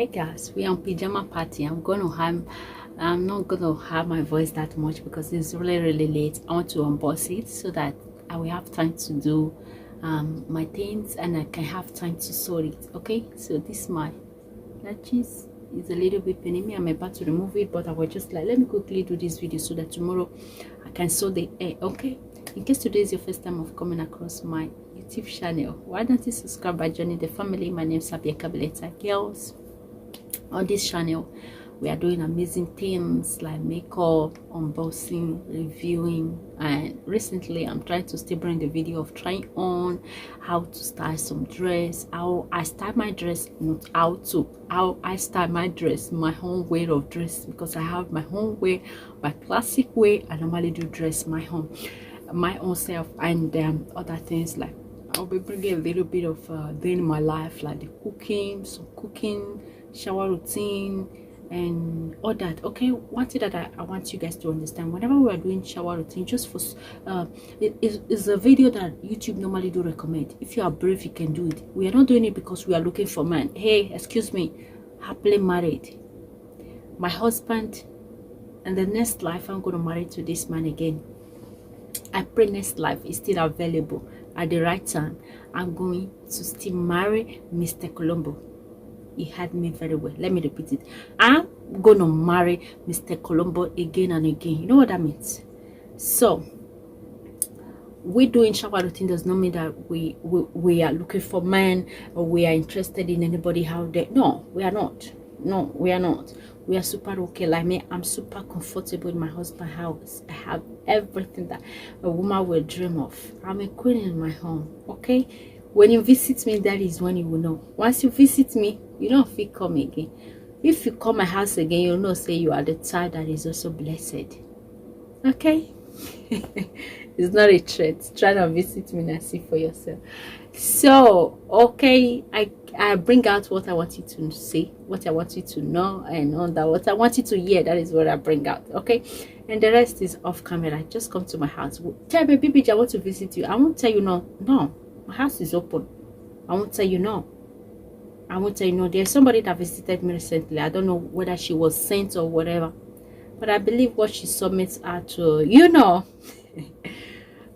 Hey guys, we are on pajama party. I'm not gonna have my voice that much because it's really late. I want to unbox it so that I will have time to do my things and I can have time to sort it. Okay, so this my latches is a little bit paining me. I'm about to remove it, but I was just like, let me quickly do this video so that tomorrow I can sew the hair. Okay, in case today is your first time of coming across my YouTube channel, why don't you subscribe by joining the family? My name is Bianca, Bellezza girls. On this channel we are doing amazing things like makeup, unboxing, reviewing, and recently I'm trying to still bring the video of trying on how to style some dress, how I style my dress, not how I style my dress, my own way of dress, because I have my own way, my classic way. I normally do dress my own self, and other things like I'll be bringing a little bit of day in my life, like the cooking, some cooking, shower routine, and all that. Okay, one thing that I want you guys to understand: whenever we are doing shower routine, just for it's a video that YouTube normally do recommend. If you are brave, you can do it. We are not doing it because we are looking for man. Hey, excuse me, happily married, my husband, and the next life I'm gonna marry to this man again. I pray next life is still available at the right time. I'm going to still marry Mr. Colombo. He had me very well. Let me repeat it. I'm gonna marry Mr. Colombo again and again. You know what that means? So we doing shower routine does not mean that we are looking for men or we are interested in anybody out there. No, we are not. No, we are not. We are super okay. Like me, I'm super comfortable in my husband's house. I have everything that a woman will dream of. I'm a queen in my home. Okay, when you visit me, that is when you will know. Once you visit me, you don't feel come again. If you come my house again, you'll know say you are the child that is also blessed. Okay. It's not a threat. Try to visit me and see for yourself. So okay, I bring out what I want you to see, what I want you to know, and on that what I want you to hear. That is what I bring out. Okay, and the rest is off camera. Just come to my house. Tell me, baby, I want to visit you. I won't tell you no. No, my house is open. I won't tell you no. I won't tell you no. There's somebody that visited me recently. I don't know whether she was sent or whatever, but I believe what she submits are to, you know.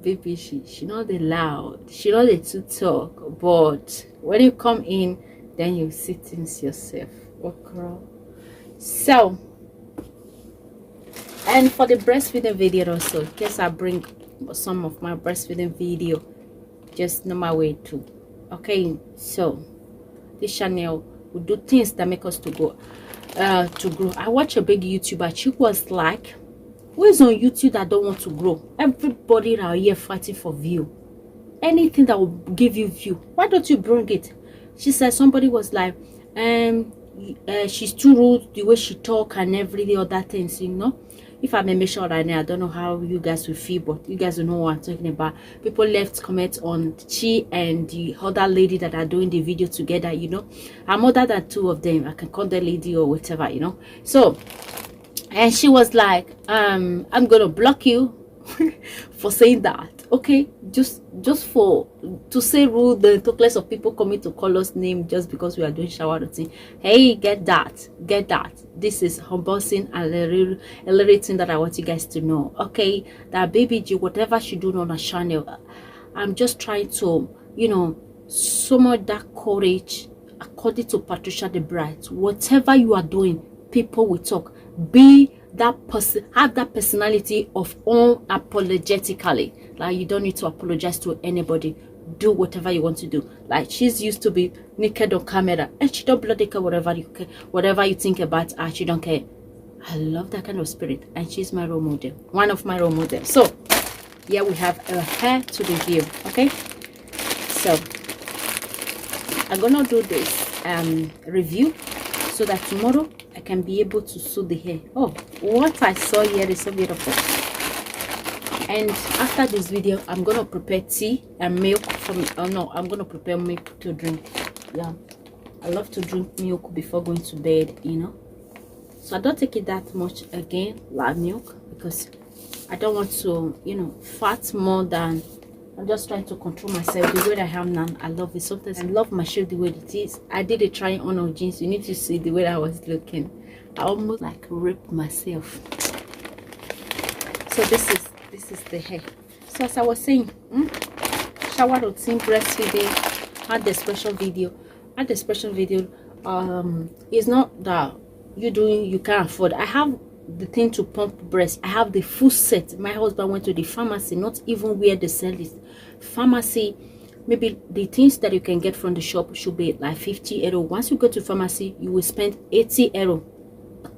Baby, she not the loud, she not the to talk, but when you come in, then you see things yourself. Okay. So, and for the breastfeeding video also, in case I bring some of my breastfeeding video, just know my way too. Okay, so this channel will do things that make us to grow. I watch a big YouTuber. She was like, who is on YouTube that don't want to grow? Everybody out here fighting for view. Anything that will give you view, why don't you bring it? She said somebody was like, she's too rude, the way she talk and every other things, you know. If I may make sure right now, I don't know how you guys will feel, but you guys will know what I'm talking about. People left comments on she and the other lady that are doing the video together, you know. I'm other than two of them. I can call the lady or whatever, you know. So, and she was like, I'm gonna block you for saying that. Okay, just for to say rude, the talk less of people coming to call us name just because we are doing shower routine. Hey, get that. This is unboxing and a little thing that I want you guys to know. Okay, that baby G, whatever she do on her channel, I'm just trying to, you know, summon that courage according to Patricia the Bride. Whatever you are doing, people will talk. Be that person, have that personality of unapologetically. Like you don't need to apologize to anybody. Do whatever you want to do. Like she's used to be naked on camera and she don't bloody care whatever you think about her. She don't care. I love that kind of spirit, and she's my role model, one of my role models. So here we have her hair to review. Okay, so I'm gonna do this review so that tomorrow I can be able to sew the hair. Oh, what I saw here is so beautiful. And after this video, I'm gonna prepare tea and milk from. Oh no, I'm gonna prepare milk to drink. Yeah, I love to drink milk before going to bed, you know. So I don't take it that much again, like milk, because I don't want to, you know, fat more than I'm just trying to control myself the way that I am now. I love it. Sometimes I love my shape the way it is. I did a try on of jeans. You need to see the way I was looking. I almost like ripped myself. So this is the hair. So as I was saying, shower routine, breastfeeding, had the special video. It's not that you can't afford. I have the thing to pump breast. I have the full set. My husband went to the pharmacy, not even where they sell it. Pharmacy, maybe the things that you can get from the shop should be like 50 euro. Once you go to pharmacy, you will spend 80 euro.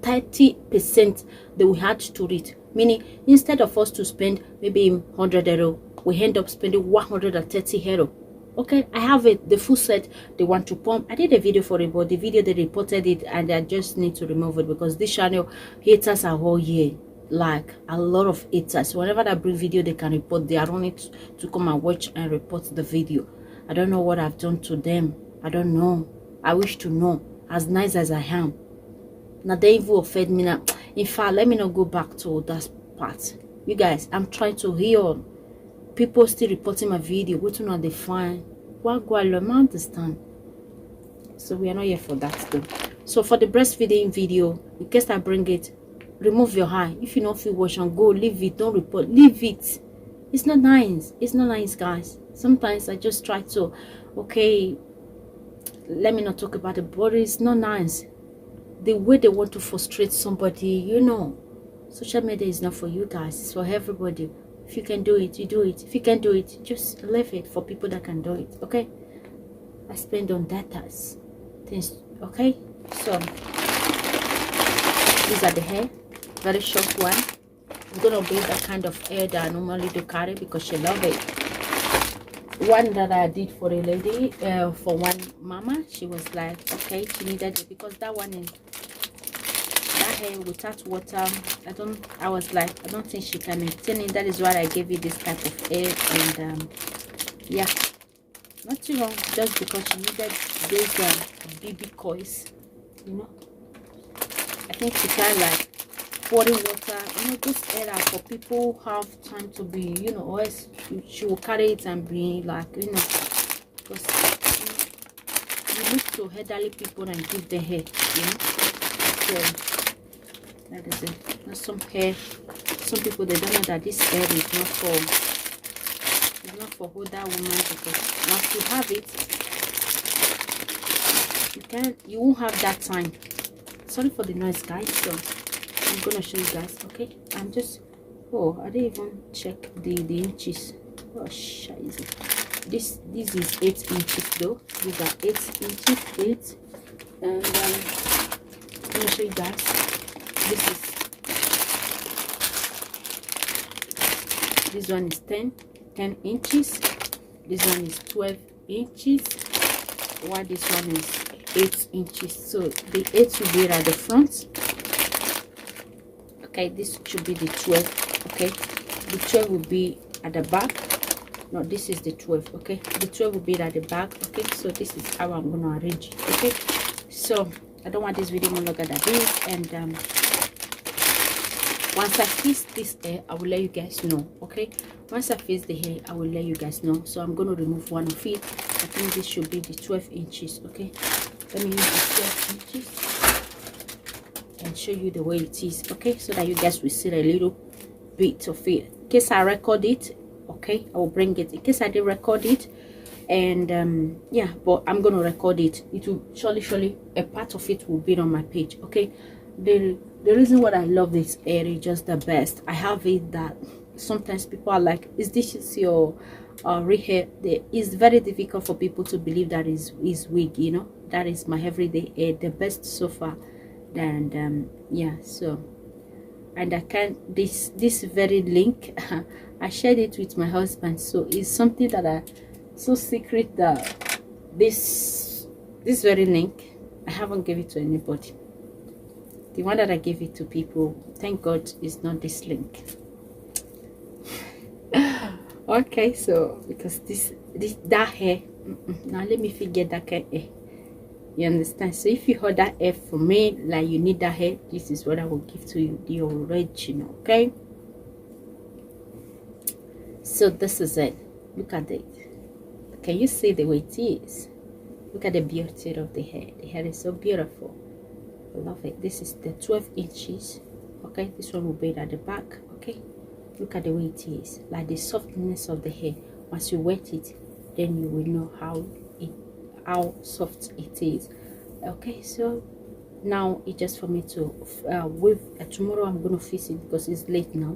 30% they will add to it, meaning instead of us to spend maybe 100 euro, we end up spending 130 euro. Okay, I have it, the full set. They want to pump. I did a video for it, but the video they reported it and I just need to remove it because this channel haters are all here, like a lot of haters. Whenever I bring video they can report, they are on it to come and watch and report the video. I don't know what I've done to them. I don't know. I wish to know. As nice as I am, now they even offend me now. In fact, let me not go back to that part. You guys, I'm trying to heal. People still reporting my video. What do not they find? What go I understand? So we are not here for that though. So for the breastfeeding video, in case I bring it, remove your eye. If you don't feel wash and go, leave it. Don't report. Leave it. It's not nice. It's not nice, guys. Sometimes I just try to, okay, let me not talk about it, but it's not nice. The way they want to frustrate somebody, you know, social media is not for you guys. It's for everybody. If you can do it, you do it. If you can do it, just leave it for people that can do it. Okay, I spend on data things. Okay, so these are the hair, very short one. I'm gonna bring that kind of hair that I normally do carry because she love it. One that I did for a lady, for one mama, she was like, okay, she needed it because that one is that hair without water. I was like, I don't think she can maintain it. That is why I gave you this type of hair. And yeah, not too long, just because she needed those baby coils, you know. I think she can like pouring water, you know, this era for people who have time to be, you know, or else she will carry it and be like, you know, because you look to elderly people and give the hair, you know. So that is it. Now some hair, some people they don't know that this hair is not for older women, because once you have it, you won't have that time. Sorry for the noise, guys. So I'm gonna show you guys. Okay, I'm just, oh, I didn't even check the inches. Oh shizy. This is 8 inches though. These are 8 inches, 8. And I'm gonna show you guys. This one is 10 inches. This one is 12 inches, while this one is 8 inches. So the 8 will be at the front. Okay, this should be the 12. Okay, the 12 will be at the back. No, this is the 12. Okay, the 12 will be at the back. Okay, so this is how I'm gonna arrange it. Okay, so I don't want this video more longer than this. And once I fix this hair, I will let you guys know. Okay, once I fix the hair, I will let you guys know. So I'm going to remove one of it. I think this should be the 12 inches. Okay, let me use the 12 inches and show you the way it is. Okay, so that you guys will see a little bit of it. In case I record it, okay, I will bring it. In case I didn't record it, and yeah, but I'm going to record it. It will surely a part of it will be on my page. Okay, the reason why I love this hair is just the best. I have it that sometimes people are like, is this your real hair? It's very difficult for people to believe that is wig, you know. That is my everyday hair, the best so far. And yeah, so, and I can't, this very link I shared it with my husband, so it's something that I so secret that this very link I haven't given it to anybody. The one that I gave it to people, thank God, is not this link. Okay, so because that hair, now let me figure that hair. You understand? So if you hold that hair for me, like you need that hair, this is what I will give to you, the original. Okay, so this is it. Look at it. Can you see the way it is? Look at the beauty of the hair. The hair is so beautiful. I love it. This is the 12 inches. Okay, this one will be at the back. Okay, look at the way it is, like the softness of the hair. Once you wet it, then you will know how soft it is. Okay, so now it's just for me to weave. Tomorrow I'm going to fix it because it's late now.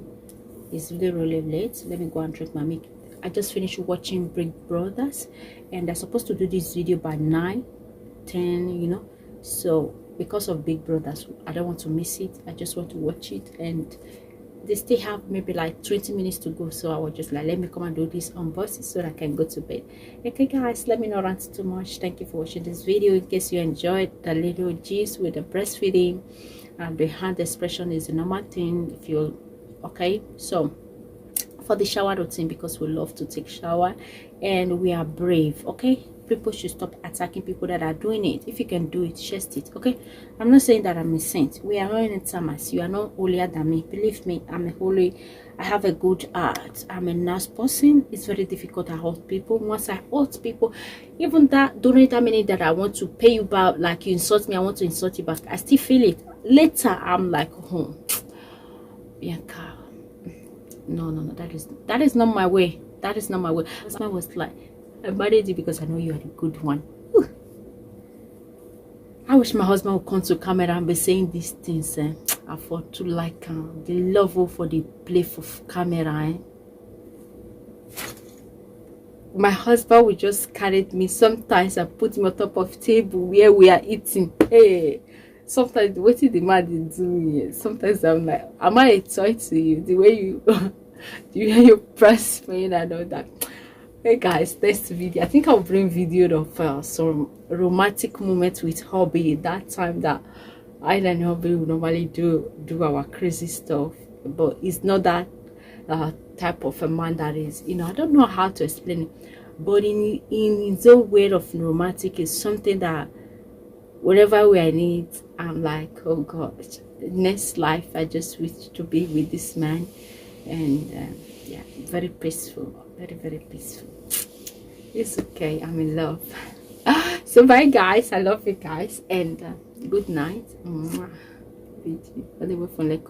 It's really late. Let me go and drink my milk. I just finished watching Big Brothers, and they're supposed to do this video by 9:10, you know. So because of Big Brothers, I don't want to miss it. I just want to watch it, and they still have maybe like 20 minutes to go. So I was just like, let me come and do this unboxing so that I can go to bed. Okay guys, let me not rant too much. Thank you for watching this video. In case you enjoyed the little gist with the breastfeeding, and the hand expression is a normal thing. If you're okay, so for the shower routine, because we love to take shower and we are brave, okay, people should stop attacking people that are doing it. If you can do it, just it. Okay, I'm not saying that I'm a saint. We are not in Thomas. You are not holier than me. Believe me, I'm a holy. I have a good heart. I'm a nice person. It's very difficult to hurt people. Once I hurt people, even that don't that mean that I want to pay you back. Like you insult me, I want to insult you back. I still feel it. Later I'm like, oh, Bianca, no, that is not my way. That is not my way. My was like, I married you because I know you are the good one. Ooh. I wish my husband would come to camera and be saying these things. I thought to like the love for the play for camera. My husband would just carry me. Sometimes I put me on top of table where we are eating. Hey. Sometimes what the man is doing, sometimes I'm like, am I a toy to you? The way you you press me and all that. Hey guys, next video, I think I'll bring video of some romantic moments with hubby. That time that I and hubby will normally do our crazy stuff, but it's not that type of a man that is, you know, I don't know how to explain it, but in his own way of romantic is something that whenever we are in it, I'm like, oh gosh, next life I just wish to be with this man. And yeah, very peaceful, very peaceful. It's okay, I'm in love. So bye guys, I love you guys, and good night. All the way from Lake.